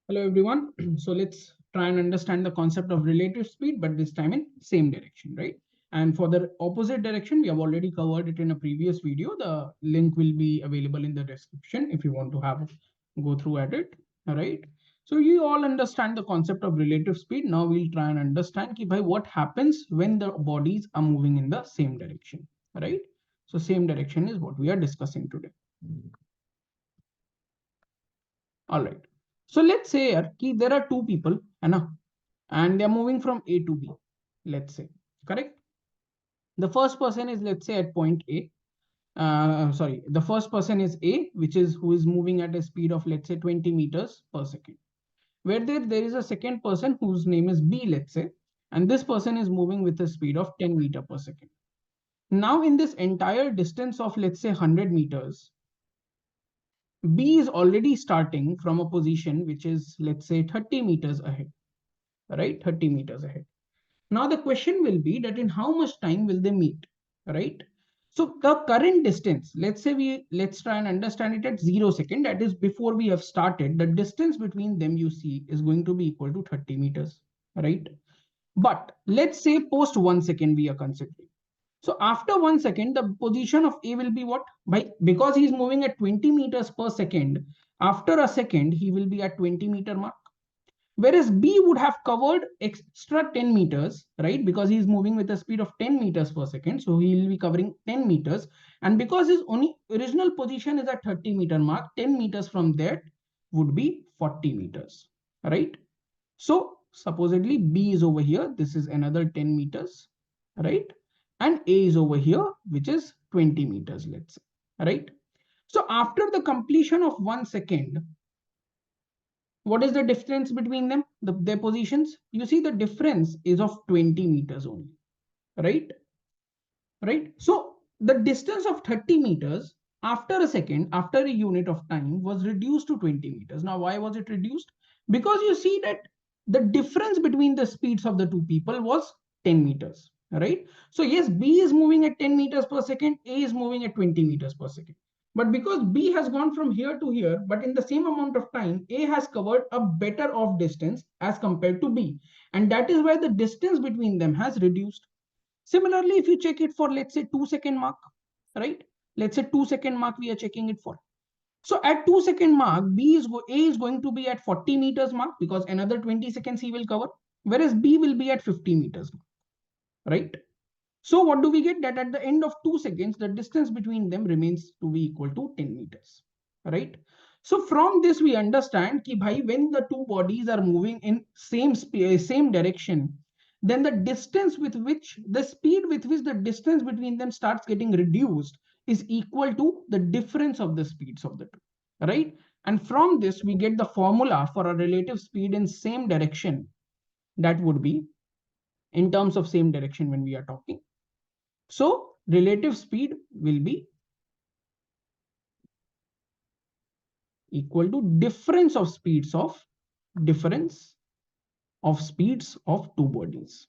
Hello everyone. So let's try and understand the concept of relative speed, but this time in same direction, right? And for the opposite direction, we have already covered it in a previous video. The link will be available in the description if you want to have go through at it. All right. So you all understand the concept of relative speed. Now we'll try and understand ki bhai, what happens when the bodies are moving in the same direction, right? So same direction is what we are discussing today. All right. So let's say कि there are two people, है ना, and they are moving from A to B. Let's say, correct? The first person is, let's say, at point A. Sorry, the first person is A, which is who is moving at a speed of, let's say, 20 meters per second. Where there is a second person whose name is B, let's say, and this person is moving with a speed of 10 meter per second. Now, in this entire distance of, let's say, 100 meters, B is already starting from a position which is, let's say, 30 meters ahead, right? 30 meters ahead. Now the question will be that in how much time will they meet, right? So the current distance, let's try and understand it at 0 second. That is before we have started. The distance between them, you see, is going to be equal to 30 meters, right? But let's say post 1 second we are considering. So after 1 second, the position of A will be what? Because he's moving at 20 meters per second, after a second, he will be at 20-meter mark. Whereas B would have covered extra 10 meters, right? Because he's moving with a speed of 10 meters per second. So he will be covering 10 meters. And because his only original position is at 30-meter mark, 10 meters from there would be 40 meters, right? So supposedly B is over here. This is another 10 meters, right? And A is over here, which is 20 meters, let's say, right? So after the completion of 1 second, what is the difference between them, their positions? You see the difference is of 20 meters only, right? Right. So the distance of 30 meters after a second, after a unit of time, was reduced to 20 meters. Now, why was it reduced? Because you see that the difference between the speeds of the two people was 10 meters, right? So yes, B is moving at 10 meters per second, A is moving at 20 meters per second. But because B has gone from here to here, but in the same amount of time, A has covered a better off distance as compared to B. And that is why the distance between them has reduced. Similarly, if you check it for, let's say, 2 second mark, right? Let's say 2 second mark, we are checking it for. So at 2 second mark, A is going to be at 40 meters mark because another 20 seconds he will cover, whereas B will be at 50 meters mark, right? So what do we get? That at the end of 2 seconds, the distance between them remains to be equal to 10 meters, right? So from this, we understand that bhai, when the two bodies are moving in same direction, then the distance with which the speed with which the distance between them starts getting reduced is equal to the difference of the speeds of the two, right? And from this, we get the formula for a relative speed in same direction. That would be in terms of same direction when we are talking. So relative speed will be equal to difference of speeds of two bodies,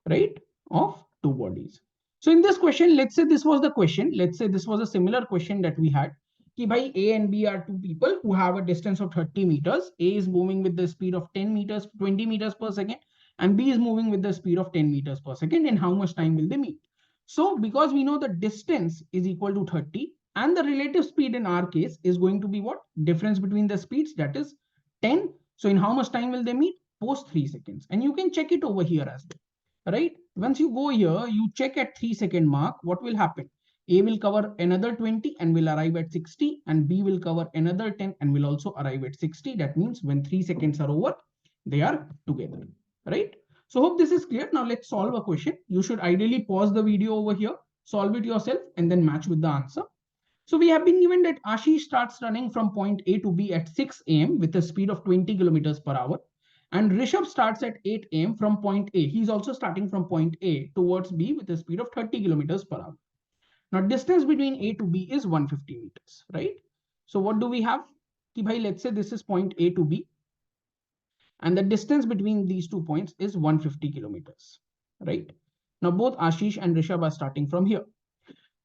right? Of two bodies. So in this question, let's say this was the question. Let's say this was a similar question that we had. Ki bhai, A and B are two people who have a distance of 30 meters. A is moving with the speed of 10 meters, 20 meters per second, and B is moving with the speed of 10 meters per second. In how much time will they meet? So because we know the distance is equal to 30 and the relative speed in our case is going to be what? Difference between the speeds, that is 10. So in how much time will they meet? Post 3 seconds. And you can check it over here as well, right? Once you go here, you check at 3 second mark, what will happen? A will cover another 20 and will arrive at 60, and B will cover another 10 and will also arrive at 60. That means when 3 seconds are over, they are together, right? So hope this is clear. Now let's solve a question. You should ideally pause the video over here, solve it yourself, and then match with the answer. So we have been given that Ashish starts running from point A to B at 6 a.m. with a speed of 20 kilometers per hour. And Rishabh starts at 8 a.m. from point A. He's also starting from point A towards B with a speed of 30 kilometers per hour. Now distance between A to B is 150 meters, right? So what do we have? Ki bhai, let's say this is point A to B. And the distance between these 2 points is 150 kilometers, right? Now both Ashish and Rishabh are starting from here.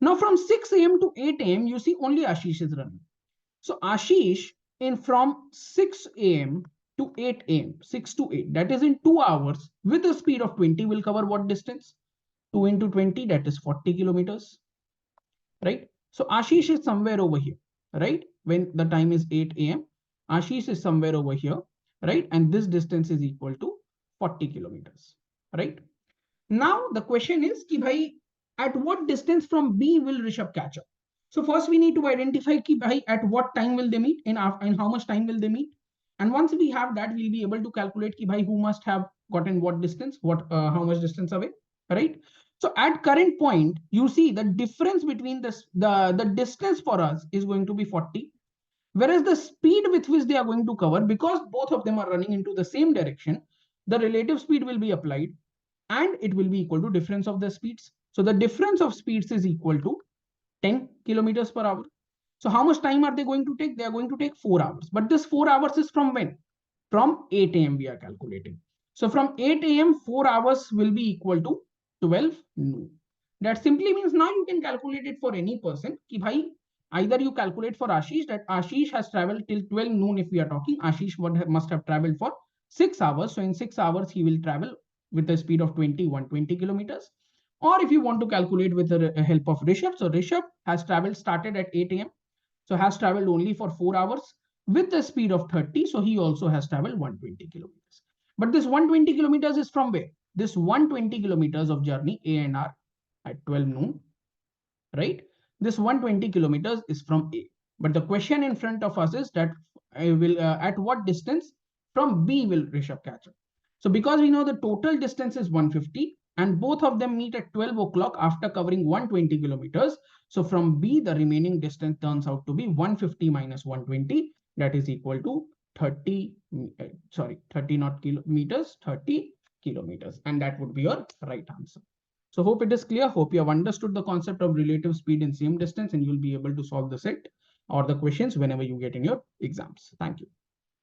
Now from 6 a.m. to 8 a.m., you see only Ashish is running. So Ashish in from 6 a.m. to 8 a.m., 6 to 8, that is in 2 hours with a speed of 20 will cover what distance? 2 into 20, that is 40 kilometers, right? So Ashish is somewhere over here, right? When the time is 8 a.m., Ashish is somewhere over here, right? And this distance is equal to 40 kilometers, right? Now the question is, ki bhai, at what distance from B will Rishabh catch up? So first we need to identify ki bhai, at what time will they meet, in how much time will they meet? And once we have that, we'll be able to calculate ki bhai, who must have gotten what distance, how much distance away, right? So at current point, you see the difference between the distance for us is going to be 40, whereas the speed with which they are going to cover, because both of them are running into the same direction, the relative speed will be applied and it will be equal to difference of the speeds. So the difference of speeds is equal to 10 kilometers per hour. So how much time are they going to take? They are going to take 4 hours. But this 4 hours is from when? From 8 a.m. we are calculating. So from 8 a.m., 4 hours will be equal to 12 noon. That simply means now you can calculate it for any person. Ki bhai, either you calculate for Ashish that Ashish has traveled till 12 noon. If we are talking, Ashish must have traveled for 6 hours. So in 6 hours, he will travel with a speed of 120 kilometers. Or if you want to calculate with the help of Rishabh, so Rishabh has traveled started at 8 a.m. So has traveled only for 4 hours with the speed of 30. So he also has traveled 120 kilometers. But this 120 kilometers is from where? This 120 kilometers of journey A and R at 12 noon, right? This 120 kilometers is from A. But the question in front of us is that at what distance from B will Rishabh catch up? So because we know the total distance is 150 and both of them meet at 12 o'clock after covering 120 kilometers. So from B, the remaining distance turns out to be 150 minus 120. That is equal to 30, 30 not kilometers, 30 kilometers. And that would be your right answer. So hope it is clear. Hope you have understood the concept of relative speed in same distance and you'll be able to solve the set or the questions whenever you get in your exams. Thank you.